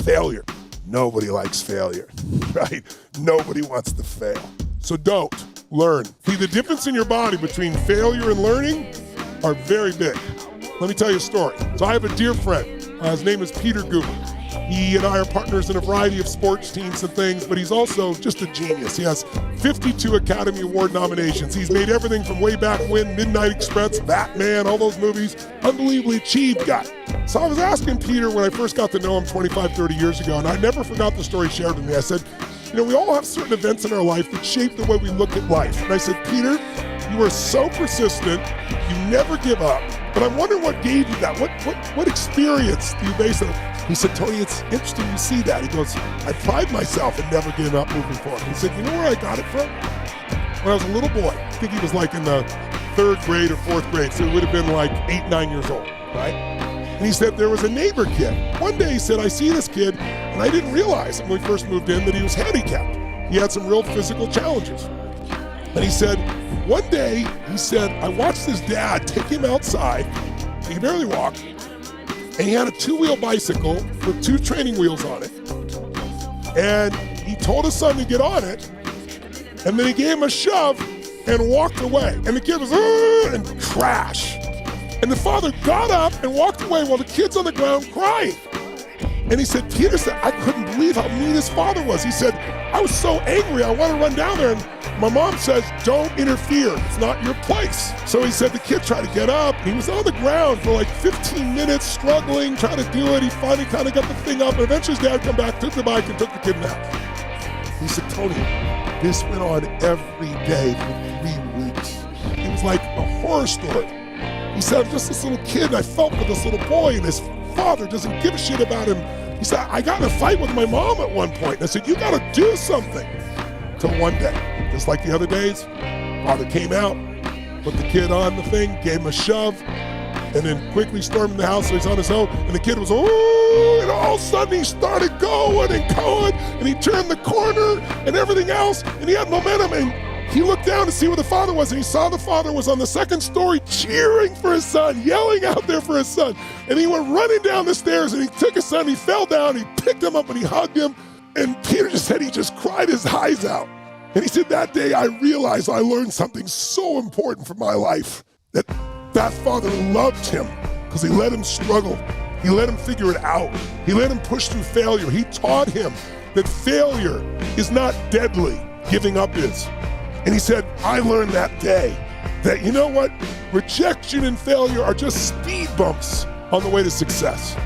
Failure. Nobody likes failure, right? Nobody wants to fail. So don't. Learn. See, the difference in your body between failure and learning are very big. Let me tell you a story. So I have a dear friend. His name is Peter Guber. He and I are partners in a variety of sports teams and things, but he's also just a genius. He has 52 Academy Award nominations. He's made everything from way back when, Midnight Express, Batman, all those movies. Unbelievably achieved guy. So I was asking Peter when I first got to know him 25, 30 years ago, and I never forgot the story he shared with me. I said, we all have certain events in our life that shape the way we look at life. And I said, Peter, you are so persistent, you never give up, but I'm wondering what gave you that. What experience do you base it on? He said, Tony, it's interesting you see that. He goes, I pride myself in never giving up moving forward. He said, you know where I got it from? When I was a little boy. I think he was like in the 3rd grade or 4th grade, so he would have been like 8, 9 years old, right? And he said there was a neighbor kid. One day he said, I see this kid, and I didn't realize when we first moved in that he was handicapped. He had some real physical challenges. And he said, one day, he said, I watched his dad take him outside, he could barely walk, and he had a 2-wheel bicycle with 2 training wheels on it. And he told his son to get on it, and then he gave him a shove and walked away. And the kid was, and crashed. And the father got up and walked away while the kid's on the ground crying. And he said, Peter said, I couldn't believe how mean his father was. He said, I was so angry, I want to run down there. And my mom says, don't interfere. It's not your place. So he said the kid tried to get up. He was on the ground for like 15 minutes, struggling, trying to do it. He finally kind of got the thing up. And eventually his dad came back, took the bike, and took the kid in the house. He said, Tony, this went on every day for 3 weeks. It was like a horror story. He said, I'm just this little kid, and I felt for this little boy, and his father doesn't give a shit about him. He said, I got in a fight with my mom at one point. And I said, you got to do something. Till one day, just like the other days, father came out, put the kid on the thing, gave him a shove, and then quickly stormed in the house so he's on his own. And the kid was, and all of a sudden he started going, and he turned the corner and everything else, and he had momentum. And he looked down to see where the father was, and he saw the father was on the 2nd story cheering for his son, yelling out there for his son. And he went running down the stairs, and he took his son, he fell down, he picked him up, and he hugged him. And Peter just said he just cried his eyes out. And he said, that day I realized I learned something so important for my life, that father loved him because he let him struggle. He let him figure it out. He let him push through failure. He taught him that failure is not deadly, giving up is. And he said, I learned that day that, you know what? Rejection and failure are just speed bumps on the way to success.